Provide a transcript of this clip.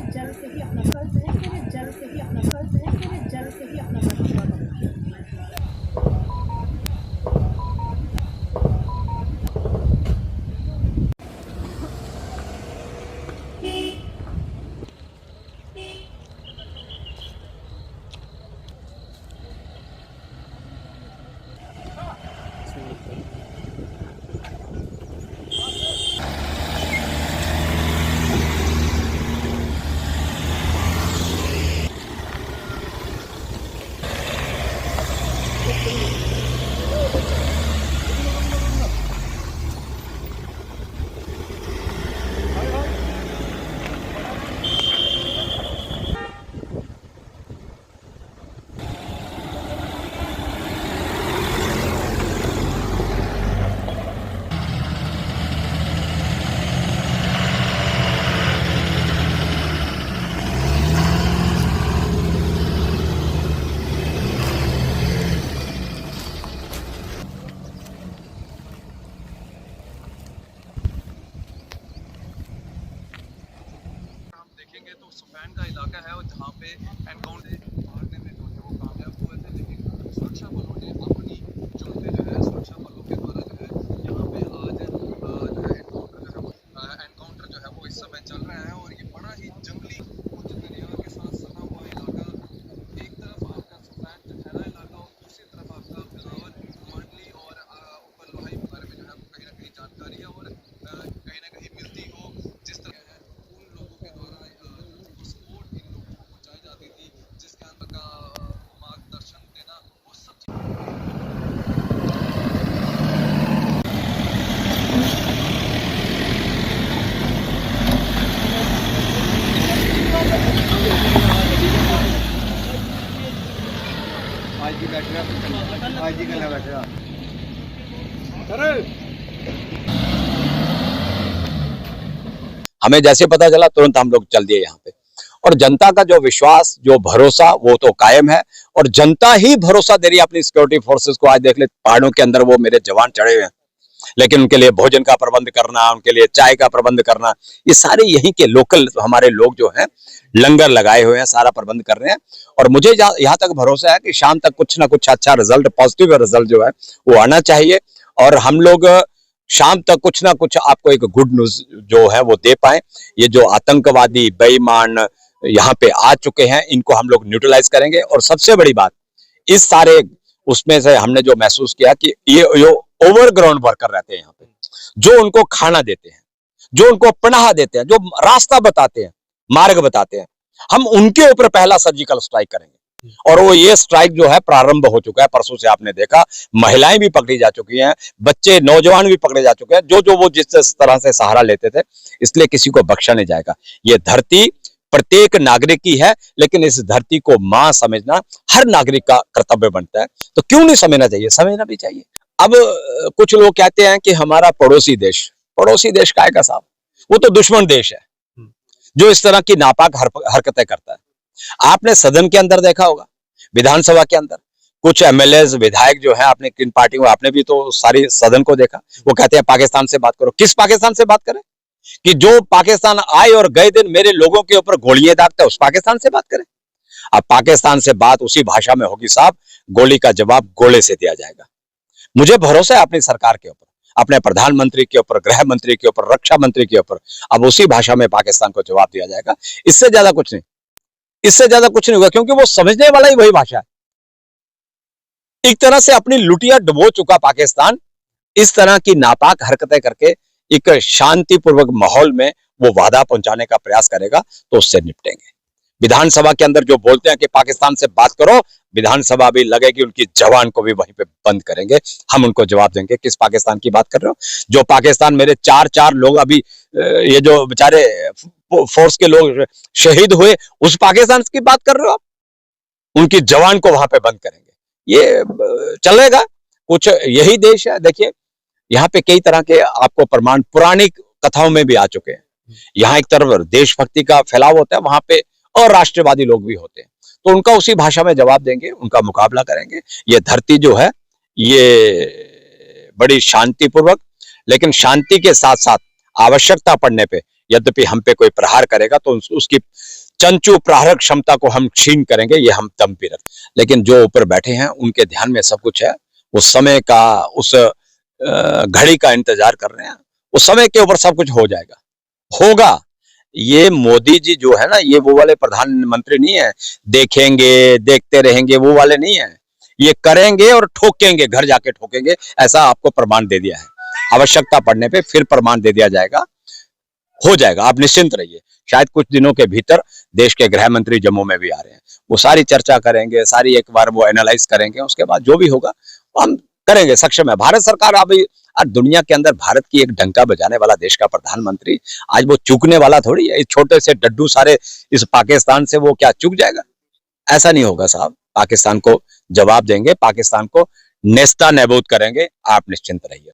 जल से ही अपना फर्ज है, सिर्फ जल से ही अपना फर्ज है, सिर्फ जल से ही अपना फर्ज पूरा करें। हम देखेंगे तो सुफैन का इलाका है और जहाँ पे एनकाउंटर भागने में जो है वो कामयाब हुए थे, लेकिन सुरक्षा बलों ने अपनी चुनते जो है सुरक्षा बलों के द्वारा जो है यहाँ पे आज एनकाउंटर जो है वो इस समय चल रहा है। और ये बड़ा ही जंगली उच्च दरिया के साथ सना हुआ इलाका, एक तरफ आपका सुफैन चठैला इलाका और दूसरी तरफ आपका बिलावल मंडली और ऊपर लोहाई के बारे में जो है वो कहीं ना कहीं जानकारी है और कहीं ना कहीं मिलती हो। जिस तरह है उन लोगों के द्वारा सपोर्ट इन लोगों को पहुंचाई जाती थी, जिसके अंदर का मार्गदर्शन देना वो सब आज ही बैठेगा, आज ही करना बैठेगा। हमें जैसे पता चला तुरंत हम लोग चल दिए यहाँ पे। और जनता का जो विश्वास, जो भरोसा, वो तो कायम है। और जनता ही भरोसा दे रही है अपनी सिक्योरिटी फोर्सेस को। आज देख ले पहाड़ों के अंदर वो मेरे जवान चढ़े हुए हैं, लेकिन उनके लिए भोजन का प्रबंध करना, उनके लिए चाय का प्रबंध करना, ये सारे यहीं के लोकल हमारे लोग जो हैं लंगर लगाए हुए हैं, सारा प्रबंध कर रहे हैं। और मुझे यहाँ तक भरोसा है कि शाम तक कुछ ना कुछ अच्छा रिजल्ट, पॉजिटिव रिजल्ट जो है वो आना चाहिए। और हम लोग शाम तक कुछ ना कुछ आपको एक गुड न्यूज जो है वो दे पाए। ये जो आतंकवादी बेईमान यहाँ पे आ चुके हैं, इनको हम लोग न्यूट्रलाइज करेंगे। और सबसे बड़ी बात, इस सारे उसमें से हमने जो महसूस किया कि ये ओवरग्राउंड वर्कर रहते हैं यहाँ पे, जो उनको खाना देते हैं, जो उनको पनाह देते हैं, जो रास्ता बताते हैं, मार्ग बताते हैं, हम उनके ऊपर पहला सर्जिकल स्ट्राइक करेंगे। और वो ये स्ट्राइक जो है प्रारंभ हो चुका है। परसों से आपने देखा महिलाएं भी पकड़ी जा चुकी हैं, बच्चे नौजवान भी पकड़े जा चुके हैं, जो वो जिस तरह से सहारा लेते थे। इसलिए किसी को बख्शा नहीं जाएगा। ये धरती प्रत्येक नागरिक की है, लेकिन इस धरती को मां समझना हर नागरिक का कर्तव्य बनता है। तो क्यों नहीं समझना चाहिए? समझना भी चाहिए। अब कुछ लोग कहते हैं कि हमारा पड़ोसी देश काय का साहब, वो तो दुश्मन देश है जो इस तरह की नापाक हरकतें करता है। आपने सदन के अंदर देखा होगा, विधानसभा के अंदर कुछ एमएलए विधायक जो है, आपने किन पार्टियों, आपने भी तो सारी सदन को देखा, वो कहते हैं पाकिस्तान से बात करो। किस पाकिस्तान से बात करें? कि जो पाकिस्तान आए और गए दिन मेरे लोगों के ऊपर गोलियां दागता है, उस पाकिस्तान से बात करें? अब पाकिस्तान से बात उसी भाषा में होगी साहब, गोली का जवाब गोले से दिया जाएगा। मुझे भरोसा है अपनी सरकार के ऊपर, अपने प्रधानमंत्री के ऊपर, गृह मंत्री के ऊपर, रक्षा मंत्री के ऊपर। अब उसी भाषा में पाकिस्तान को जवाब दिया जाएगा। इससे ज्यादा कुछ नहीं, इससे ज्यादा कुछ नहीं होगा, क्योंकि वो समझने वाला ही वही भाषा है। एक तरह से अपनी लुटिया डुबो चुका पाकिस्तान इस तरह की नापाक हरकतें करके एक शांतिपूर्वक माहौल में वो वादा पहुंचाने का प्रयास करेगा, तो उससे निपटेंगे। विधानसभा के अंदर जो बोलते हैं कि पाकिस्तान से बात करो, विधानसभा भी लगेगी, उनकी जवान को भी वहीं पे बंद करेंगे। हम उनको जवाब देंगे किस पाकिस्तान की बात कर रहे हो? जो पाकिस्तान मेरे चार लोग अभी ये जो बेचारे फोर्स के लोग शहीद हुए, उस पाकिस्तान की बात कर रहे हो आप? उनकी जवान को वहां पे बंद करेंगे, ये चलेगा? कुछ यही देश है। देखिए यहाँ पे कई तरह के आपको प्रमाण पुरानी कथाओं में भी आ चुके हैं। यहाँ एक तरफ देशभक्ति का फैलाव होता है, वहां पे और राष्ट्रवादी लोग भी होते हैं, तो उनका उसी भाषा में जवाब देंगे, उनका मुकाबला करेंगे। ये धरती जो है ये बड़ी शांतिपूर्वक, लेकिन शांति के साथ साथ आवश्यकता पड़ने पे यद्यपि हम पे कोई प्रहार करेगा तो उसकी चंचू प्रहारक क्षमता को हम क्षीण करेंगे, ये हम दम पे रख। लेकिन जो ऊपर बैठे हैं उनके ध्यान में सब कुछ है, उस समय का, उस घड़ी का इंतजार कर रहे हैं। उस समय के ऊपर सब कुछ हो जाएगा, होगा। ये मोदी जी जो है ना, ये वो वाले प्रधानमंत्री नहीं है, देखेंगे देखते रहेंगे वो वाले नहीं है। ये करेंगे और ठोकेंगे, घर जाके ठोकेंगे, ऐसा आपको प्रमाण दे दिया है। आवश्यकता पड़ने पे फिर प्रमाण दे दिया जाएगा, हो जाएगा, आप निश्चिंत रहिए। शायद कुछ दिनों के भीतर देश के गृह मंत्री जम्मू में भी आ रहे हैं, वो सारी चर्चा करेंगे, सारी एक बार वो एनालाइज करेंगे, उसके बाद जो भी होगा हम करेंगे। सक्षम है भारत सरकार। अभी दुनिया के अंदर भारत की एक डंका बजाने वाला देश का प्रधानमंत्री आज वो चूकने वाला थोड़ी है। इस छोटे से डड्डू सारे इस पाकिस्तान से वो क्या चूक जाएगा? ऐसा नहीं होगा साहब। पाकिस्तान को जवाब देंगे, पाकिस्तान को नेस्ता नेबूद करेंगे, आप निश्चिंत रहिए।